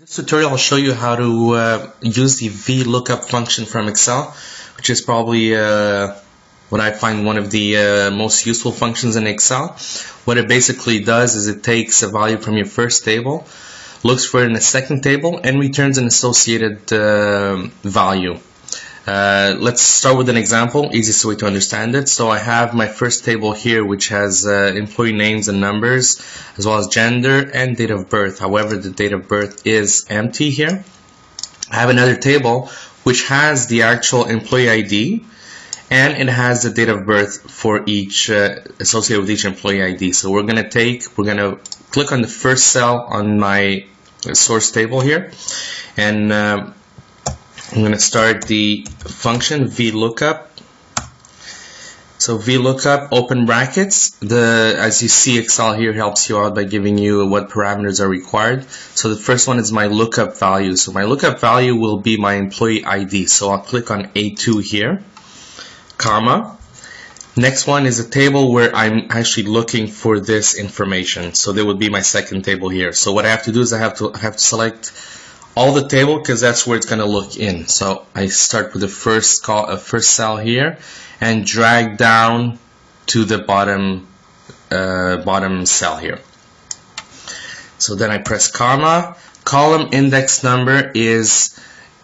This tutorial will show you how to use the VLOOKUP function from Excel, which is probably what I find one of the most useful functions in Excel. What it basically does is it takes a value from your first table, looks for it in the second table, and returns an associated value. Let's start with an example, easiest way to understand it. So I have my first table here, which has employee names and numbers, as well as gender and date of birth. However, the date of birth is empty here. I have another table which has the actual employee ID, and it has the date of birth for each associated with each employee ID. So we're gonna click on the first cell on my source table here, and I'm going to start the function VLOOKUP. So VLOOKUP, open brackets. As you see, Excel here helps you out by giving you what parameters are required. So the first one is my lookup value. So my lookup value will be my employee ID. So I'll click on A2 here, comma. Next one is a table where I'm actually looking for this information. So there would be my second table here. So what I have to do is I have to select all the table, because that's where it's going to look in. So I start with the first cell here and drag down to the bottom cell here. So then I press comma. Column index number is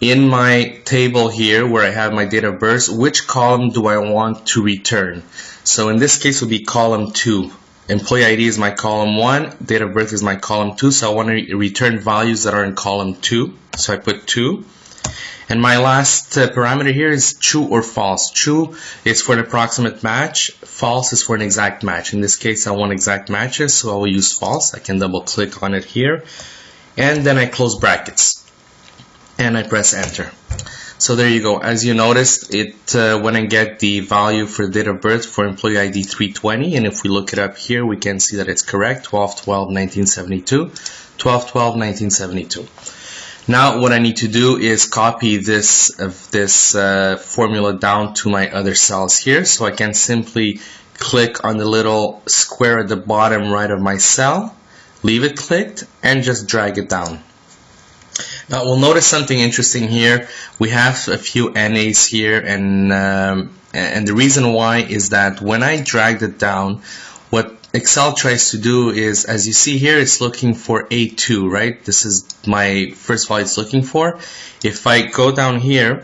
in my table here where I have my date of birth. Which column do I want to return? So in this case would be column 2. Employee ID is my column 1, date of birth is my column 2, so I want to return values that are in column 2. So I put 2. And my last parameter here is true or false. True is for an approximate match, false is for an exact match. In this case I want exact matches, so I will use false. I can double click on it here, and then I close brackets and I press enter. So there you go. As you noticed, it when I get the value for date of birth for employee ID 320, and if we look it up here, we can see that it's correct, 12/12/1972, 12/12/1972. Now what I need to do is copy this formula down to my other cells here. So I can simply click on the little square at the bottom right of my cell, leave it clicked, and just drag it down. Now we'll notice something interesting here. We have a few NAs here, and the reason why is that when I dragged it down, what Excel tries to do is, as you see here, it's looking for A2, right? This is my first value it's looking for. If I go down here,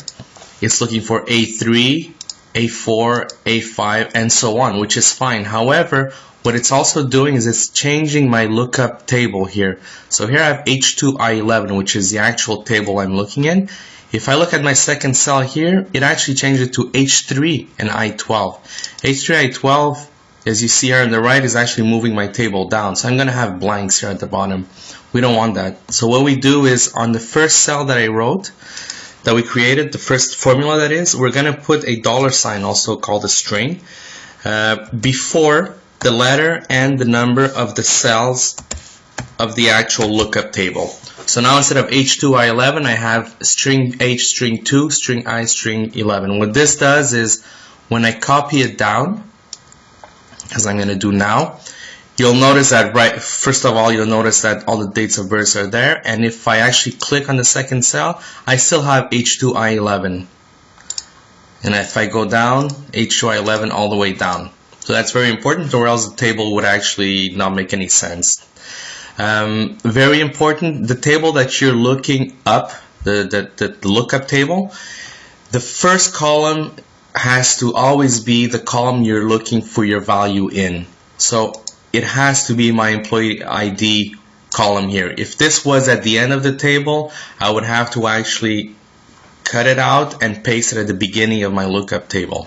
it's looking for A3, A4, A5, and so on, which is fine. However, what it's also doing is it's changing my lookup table here. So here I have H2I11, which is the actual table I'm looking in. If I look at my second cell here, it actually changed it to H3 and I12. H3, I12, as you see here on the right, is actually moving my table down. So I'm going to have blanks here at the bottom. We don't want that. So what we do is on the first cell that I wrote, that we created, the first formula that is, we're going to put a $sign, also called a string, before the letter and the number of the cells of the actual lookup table. So now instead of H2I11, I have string H, string 2, string I, string 11. What this does is when I copy it down, as I'm going to do now, you'll notice that first of all, you'll notice that all the dates of birth are there, and if I actually click on the second cell, I still have H2I11. And if I go down, H2I11 all the way down. So that's very important, or else the table would actually not make any sense. Very important, the table that you're looking up, the lookup table, the first column has to always be the column you're looking for your value in. So it has to be my employee ID column here. If this was at the end of the table, I would have to actually cut it out and paste it at the beginning of my lookup table.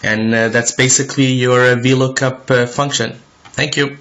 And that's basically your VLOOKUP function. Thank you.